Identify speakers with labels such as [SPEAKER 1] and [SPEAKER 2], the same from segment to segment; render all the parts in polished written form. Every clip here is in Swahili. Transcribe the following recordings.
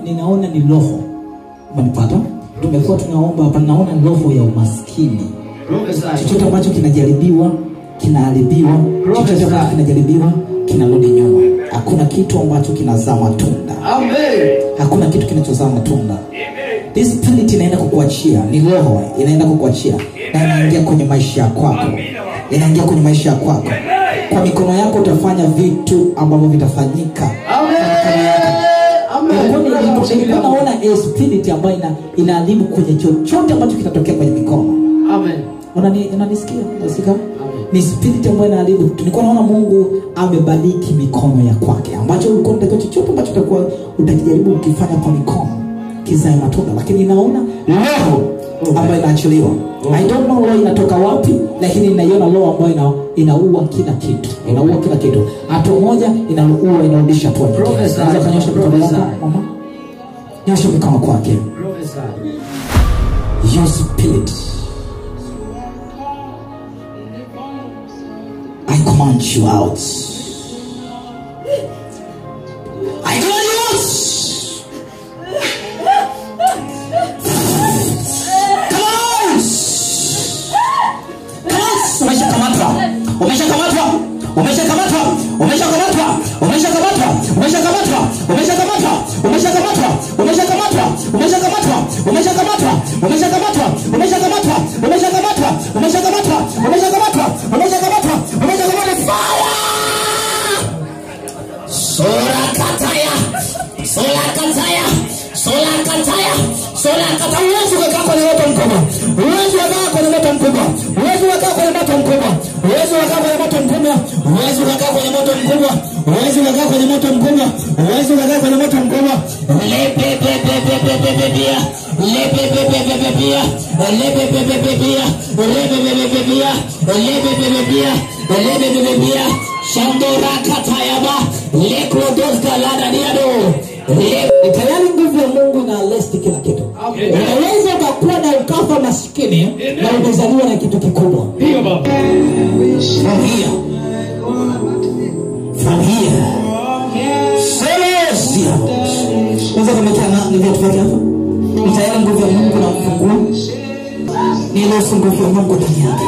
[SPEAKER 1] Ninaona ni roho. Unapata? Tumekuwa tunaomba hapa, naona roho ya umaskini. Chochote ambacho kinajaribiwa, kinaharibiwa. Chochote ambacho kinajaribiwa, kinarudi nyuma. Hakuna kitu ambacho kinazaa matunda.
[SPEAKER 2] Amen.
[SPEAKER 1] Hakuna kitu kinachozaa matunda. This spirit inaenda kukuachia, ni roho inaenda kukuachia na inaingia kwenye maisha yako. Inaingia kwenye maisha yako. Kwa mikono yako utafanya vitu ambavyo vitafanyika. Naona a spirit ambayo inaadhibu kwenye chochote ambacho kitatokea kwenye mikono.
[SPEAKER 2] Amen.
[SPEAKER 1] Unanisikia? Unasikia? Ni spirit ambayo inaadhibu. Nilikuwa naona Mungu amebariki mikono ya kwake, ambacho ulikuwa unataka chochote ambacho utakuwa utajaribu ukifanya kwa mikono kizae matunda, lakini naona roho ambayo inaachiliwa. I don't know roho inatoka wapi, lakini ninaiona roho ambayo inaua kila kitu. Inaua kila kitu. Hatua moja inaua, inarudisha tu. Unaweza kanyosha mikono yako mama. Nyosha mikono kwake. Your spirit, I command you out. I command you out. Tayari nguvu ya Mungu na lesti kila kitu. Unaweza kuwa na ukafa maskini na umezaliwa na kitu kikubwa. From here. Celestia. Unaweza kumekana ni vitu vyake hapa. Tayari nguvu ya Mungu na ufunguo. Ni ile nguvu ya Mungu ndani yake.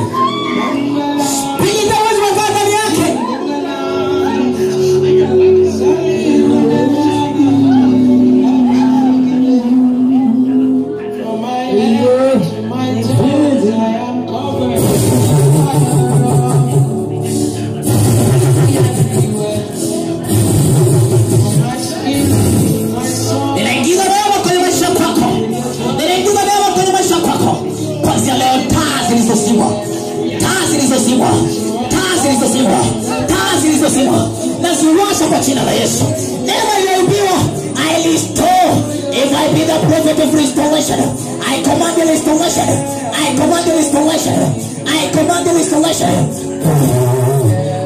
[SPEAKER 1] Naziwasha kwa jina la Yesu. Neema iliyoibiwa, I restore. If I be the prophet of restoration, I command the restoration. I command the restoration. I command the restoration.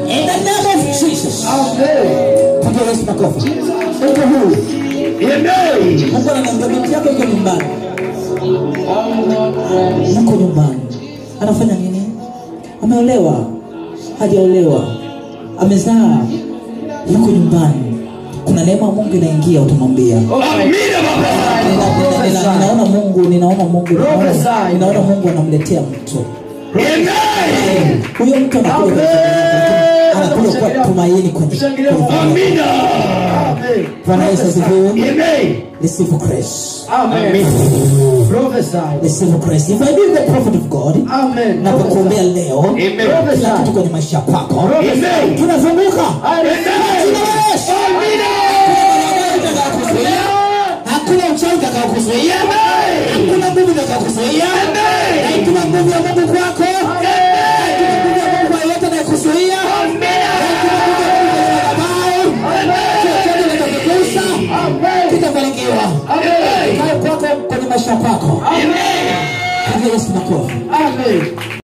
[SPEAKER 1] In the name of Jesus. Amen. Put your hands up. Amen. Mungu ananiambia binti yako yuko nyumbani. Yuko nyumbani. Anafanya nini? Ameolewa. Hajaolewa. Amezaa. Yuko nyumbani. Kuna neema ya Mungu inaingia, utamwambia. Amina baba. Ninaona Mungu anamletea mtu. Amen. Huyo mtu anakuja kwa tumaini kwa Amina. Bwana Yesu asifiwe. Amen. Receive grace. Amen. Prophesy. Receive grace. If I be the prophet of God, amen. Na kukuombea leo, amen. Prophesy kwenye maisha yako. Amen. Tunafunguka. Amen. Amina. Hakuna uchawi utakaokuzuia. Hakuna nguvu itakayokuzuia. Hakuna nguvu ya Mungu kwako. Hakuna nguvu ya Mungu yote inayokuzuia. Kitafanikiwa. Amen. Kwako kwenye maisha yako. Amen. Yesu makofi. Amen.